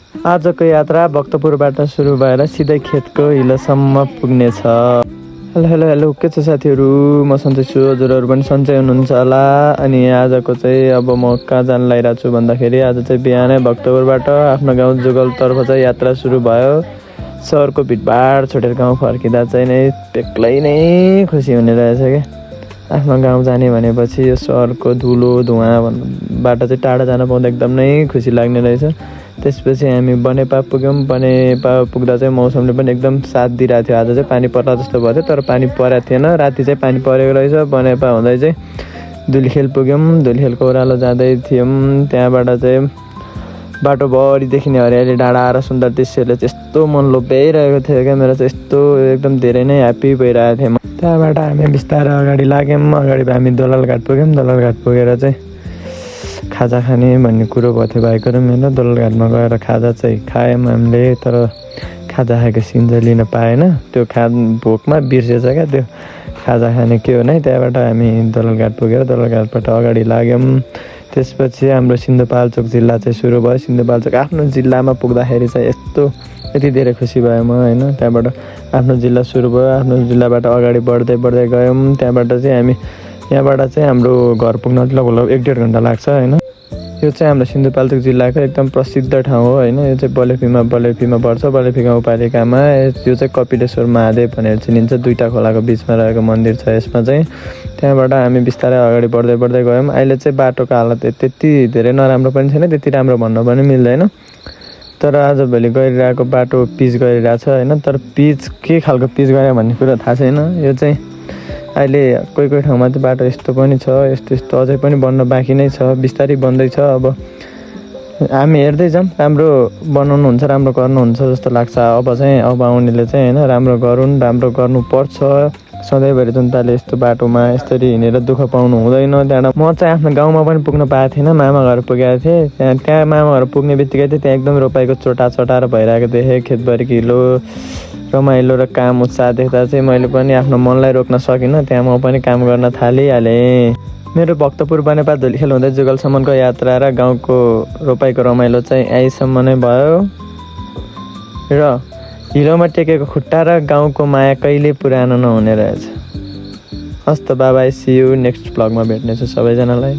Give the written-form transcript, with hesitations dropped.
आजको यात्रा भक्तपुरबाट सुरु भएर सिधै खेतको हिलोसम्म पुग्नेछ। हेलो हेलो हेलो, के छ साथीहरू? म सन्चै छु, हजुरहरू पनि सन्चै हुनुहुन्छ होला। अनि आजको चाहिँ अब म कहाँ जान लागिरहेको छु भन्दाखेरि आज चाहिँ बिहानै भक्तपुरबाट आफ्नो गाउँ जुगलतर्फ चाहिँ यात्रा सुरु भयो। सहरको भिडभाड छोडेर गाउँ फर्किँदा चाहिँ नै बेग्लै नै खुसी हुने रहेछ क्या। आफ्नो गाउँ जाने भनेपछि यो सहरको धुलो धुवाँबाट चाहिँ टाढा जान पाउँदा एकदम नै खुसी लाग्ने रहेछ। त्यसपछि हामी बनेपा पुग्यौँ। बनेपा पुग्दा चाहिँ मौसमले पनि एकदम साथ दिइरहेको थियो। आज चाहिँ पानी पर्ला जस्तो भयो तर पानी परेको थिएन। राति चाहिँ पानी परेको रहेछ। बनेपा हुँदै चाहिँ धुलिखेल पुग्यौँ। धुलिखेलको ओह्रालो जाँदै थियौँ। त्यहाँबाट चाहिँ बाटोभरि देखिने हरियाली डाँडा र सुन्दर दृश्यले त्यस्तो मन लोभ्याइरहेको थियो क्या। मेरो चाहिँ यस्तो एकदम धेरै नै ह्याप्पी भइरहेको थिएँ। त्यहाँबाट हामी बिस्तारै अगाडि लाग्यौँ। अगाडि हामी दलालघाट पुग्यौँ। दलालघाट पुगेर चाहिँ खाजा खाने भन्ने कुरो भएको थियो भाइको र मेरो। दलालघाटमा गएर खाजा चाहिँ खायौँ हामीले, तर खाजा खाएको सिन चाहिँ लिन पाएन। त्यो भोकमा बिर्सेछ क्या त्यो खाजा खाने के हो नै। त्यहाँबाट हामी दलालघाट पुगेर दलालघाटबाट अगाडि लाग्यौँ। त्यसपछि हाम्रो सिन्धुपाल्चोक जिल्ला चाहिँ सुरु भयो। सिन्धुपाल्चोक आफ्नो जिल्लामा पुग्दाखेरि चाहिँ यति धेरै खुसी भयो म होइन। त्यहाँबाट आफ्नो जिल्ला सुरु भयो। आफ्नो जिल्लाबाट अगाडि बढ्दै बढ्दै गयौँ। त्यहाँबाट चाहिँ हामी यहाँबाट चाहिँ हाम्रो घर पुग्न लगभग 1-1.5 घन्टा लाग्छ होइन। यो चाहिँ हाम्रो सिन्धुपाल्चोक जिल्लाको एकदम प्रसिद्ध ठाउँ हो होइन। यो चाहिँ बलेफीमा पर्छ। बलेफी गाउँपालिकामा यो चाहिँ कपिलेश्वर महादेव भनेर चिनिन्छ। 2टा खोलाको बिचमा रहेको मन्दिर छ यसमा चाहिँ। त्यहाँबाट हामी बिस्तारै अगाडि बढ्दै बढ्दै गयौँ। अहिले चाहिँ बाटोको हालत त्यति धेरै नराम्रो पनि छैन, त्यति राम्रो भन्नु पनि मिल्दैन। तर आजभोलि गइरहेको बाटो पिच गरिरहेछ होइन। तर पिच के खालको पिच गरे भन्ने कुरा थाहा छैन। यो चाहिँ अहिले कोही ठाउँमा चाहिँ बाटो यस्तो पनि छ, यस्तो अझै पनि बन्न बाँकी नै छ, बिस्तारै बन्दैछ। अब हामी हेर्दै जाऊँ, राम्रो बनाउनुहुन्छ, राम्रो गर्नुहुन्छ जस्तो लाग्छ। अब आउनेले चाहिँ होइन राम्रो गरून्, राम्रो गर्नुपर्छ। सधैँभरि जनताले यस्तो बाटोमा यसरी हिँडेर दुःख पाउनु हुँदैन। त्यहाँबाट म चाहिँ आफ्नो गाउँमा पनि पुग्न पाएको थिएन। मामा घर पुगेको थिएँ। त्यहाँ मामा घर पुग्ने बित्तिकै चाहिँ त्यहाँ एकदम रोपाइको चटार भइरहेको देखेँ। खेतभरि हिलो रमाइलो र काम उत्साह देख्दा चाहिँ मैले पनि आफ्नो मनलाई रोक्न सकिनँ। त्यहाँ म पनि काम गर्न थालिहालेँ। मेरो भक्तपुर बनेपा धुलिखेल हुँदै जुगलसम्मको यात्रा र गाउँको रोपाइको रमाइलो चाहिँ यहीसम्म नै भयो। र हिलोमा टेकेको खुट्टा र गाउँको माया कहिले पुरानो नहुने रहेछ। हस्त बाबाई, सी यू नेक्स्ट भ्लगमा भेट्नेछु सबैजनालाई।